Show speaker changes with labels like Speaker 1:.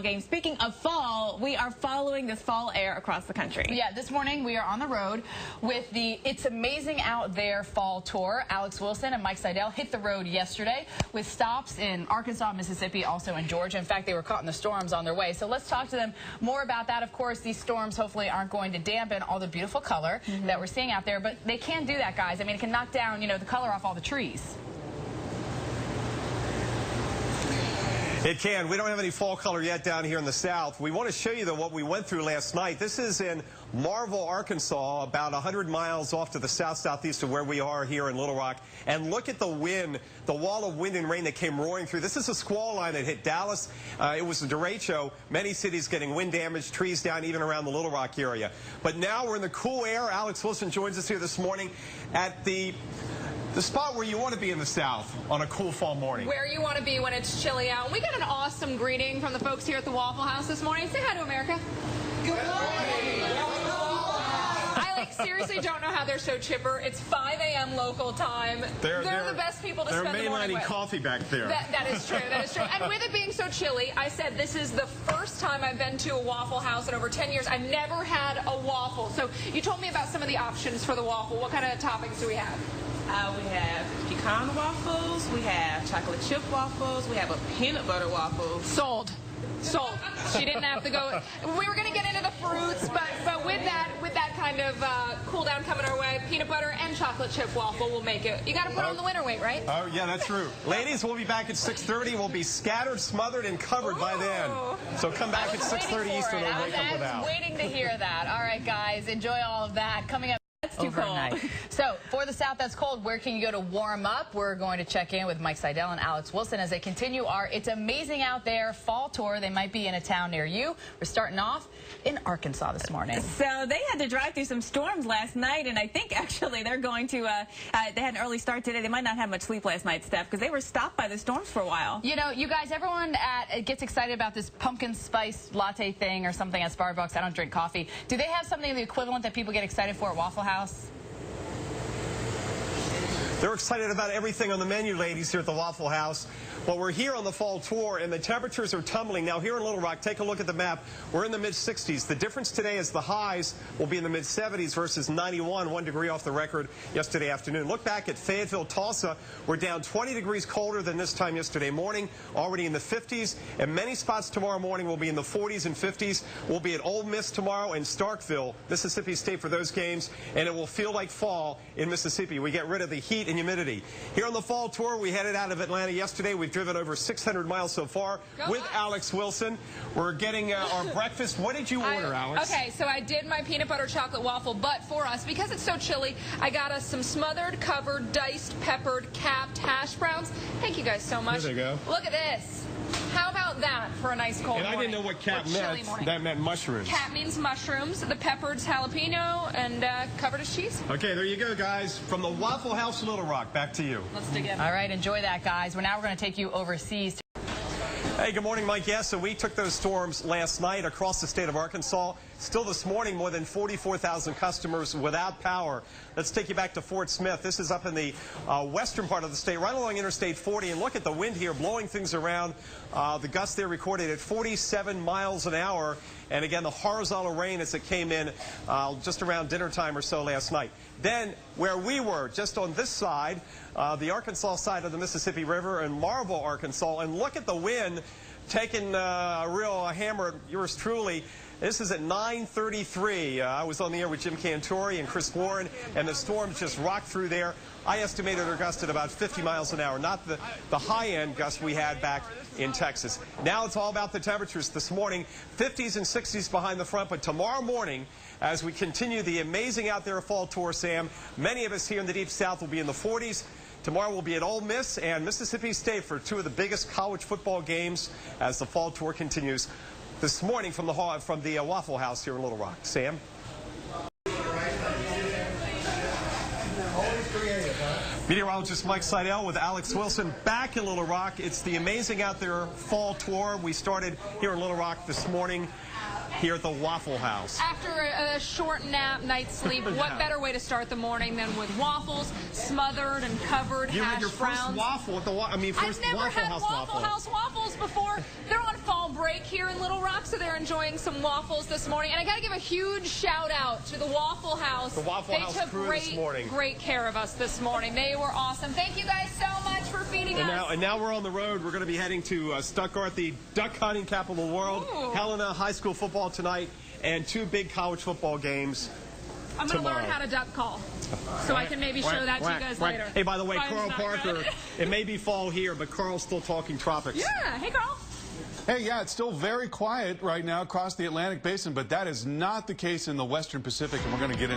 Speaker 1: Game. Speaking of fall, we are following this fall air across the country.
Speaker 2: Yeah, this morning we are on the road with the It's Amazing Out There Fall Tour. Alex Wilson and Mike Seidel hit the road yesterday with stops in Arkansas, Mississippi, also in Georgia. In fact, they were caught in the storms on their way. So let's talk to them more about that. Of course, these storms hopefully aren't going to dampen all the beautiful color that we're seeing out there, but they can do that, guys. I mean, it can knock down, the color off all the trees.
Speaker 3: It can. We don't have any fall color yet down here in the south. We want to show you what we went through last night. This is in Marvell, Arkansas, about 100 miles off to the south-southeast of where we are here in Little Rock. And look at the wind, the wall of wind and rain that came roaring through. This is a squall line that hit Dallas. It was a derecho. Many cities getting wind damage, trees down even around the Little Rock area. But now we're in the cool air. Alex Wilson joins us here this morning at the spot where you want to be in the south on a cool fall morning.
Speaker 4: Where you want to be when it's chilly out. We got an awesome greeting from the folks here at the Waffle House this morning. Say hi to America. Good morning. I seriously don't know how they're so chipper. It's 5 a.m. local time. They're the best people to spend the morning with.
Speaker 3: They're mainlining coffee back there.
Speaker 4: That is true. That is true. And with it being so chilly, I said this is the first time I've been to a Waffle House in over 10 years. I've never had a waffle. So you told me about some of the options for the waffle. What kind of toppings do we have?
Speaker 5: We have pecan waffles, we have chocolate chip waffles, we have a peanut butter waffle.
Speaker 4: Sold. Sold. She didn't have to go. We were going to get into the fruits, but with that kind of cool down coming our way, peanut butter and chocolate chip waffle will make it. You got to put on the winter weight, right?
Speaker 3: Oh, yeah, that's true. Ladies, we'll be back at 6:30. We'll be scattered, smothered, and covered by then. So come back at 6:30 Eastern.
Speaker 2: I was waiting to hear that. All right, guys, enjoy all of that. Coming up.
Speaker 1: That's too cold.
Speaker 2: So, for the South that's cold, where can you go to warm up? We're going to check in with Mike Seidel and Alex Wilson as they continue our It's Amazing Out There fall tour. They might be in a town near you. We're starting off in Arkansas this morning.
Speaker 1: So, they had to drive through some storms last night, and I think actually they're going to, they had an early start today. They might not have much sleep last night, Steph, because they were stopped by the storms for a while.
Speaker 2: You know, you guys, everyone gets excited about this pumpkin spice latte thing or something at Starbucks. I don't drink coffee. Do they have something the equivalent that people get excited for at Waffle House?
Speaker 3: They're excited about everything on the menu, ladies, here at the Waffle House. Well, we're here on the fall tour, and the temperatures are tumbling. Now, here in Little Rock, take a look at the map. We're in the mid-60s. The difference today is the highs will be in the mid-70s versus 91, 1 degree off the record yesterday afternoon. Look back at Fayetteville, Tulsa. We're down 20 degrees colder than this time yesterday morning, already in the 50s. And many spots tomorrow morning will be in the 40s and 50s. We'll be at Ole Miss tomorrow and Starkville, Mississippi State for those games, and it will feel like fall in Mississippi. We get rid of the heat and humidity. Here on the fall tour, we headed out of Atlanta yesterday. We've driven over 600 miles so far with Alex Wilson. We're getting our breakfast. What did you order, Alex?
Speaker 4: Okay, so I did my peanut butter chocolate waffle, but for us, because it's so chilly, I got us some smothered, covered, diced, peppered, capped hash browns. Thank you guys so much.
Speaker 3: There they go.
Speaker 4: Look at this. How about that for a nice cold morning?
Speaker 3: And I didn't know what cap meant. That meant mushrooms.
Speaker 4: Cap means mushrooms. The peppered's jalapeno and covered is cheese.
Speaker 3: Okay, there you go, guys. From the Waffle House, Little Rock, back to you.
Speaker 4: Let's dig in.
Speaker 2: All right, enjoy that, guys. We're going to take you overseas.
Speaker 3: Hey, good morning, Mike. Yes, so we took those storms last night across the state of Arkansas. Still this morning, more than 44,000 customers without power. Let's take you back to Fort Smith. This is up in the western part of the state, right along Interstate 40. And look at the wind here blowing things around. The gusts there recorded at 47 miles an hour. And again, the horizontal rain as it came in just around dinner time or so last night. Then where we were, just on this side, the Arkansas side of the Mississippi River in Marvell, Arkansas. And look at the wind taking a real hammer at yours truly. This is at 9:33. I was on the air with Jim Cantori and Chris Warren, and the storm just rocked through there. I estimated her gust at about 50 miles an hour, not the high-end gust we had back in Texas. Now it's all about the temperatures this morning. 50s and 60s behind the front, but tomorrow morning, as we continue the Amazing Out There fall tour, Sam, many of us here in the Deep South will be in the 40s. Tomorrow we'll be at Ole Miss and Mississippi State for two of the biggest college football games as the fall tour continues. This morning from the Waffle House here in Little Rock. Sam? Meteorologist Mike Seidel with Alex Wilson back in Little Rock. It's the Amazing Out There fall tour. We started here in Little Rock this morning here at the Waffle House.
Speaker 4: After a short night's sleep, what better way to start the morning than with waffles, smothered and covered hash browns?
Speaker 3: First waffle at the
Speaker 4: I've never had Waffle House waffles before. They're on fall break. break here in Little Rock, so they're enjoying some waffles this morning. And I got to give a huge shout out to the Waffle House.
Speaker 3: The Waffle House crew this morning.
Speaker 4: They took great care of us this morning. They were awesome. Thank you guys so much for feeding us.
Speaker 3: And now we're on the road. We're going to be heading to Stuttgart, the duck hunting capital of the world.
Speaker 4: Ooh.
Speaker 3: Helena, high school football tonight, and 2 big college football games.
Speaker 4: I'm going to learn how to duck call, so I can maybe show that to you guys later.
Speaker 3: Hey, by the way,
Speaker 4: Mine's
Speaker 3: Carl
Speaker 4: not
Speaker 3: Parker,
Speaker 4: good.
Speaker 3: it may be fall here, but Carl's still talking tropics.
Speaker 4: Yeah. Hey, Carl.
Speaker 6: Hey, yeah, it's still very quiet right now across the Atlantic Basin, but that is not the case in the Western Pacific, and we're going to get into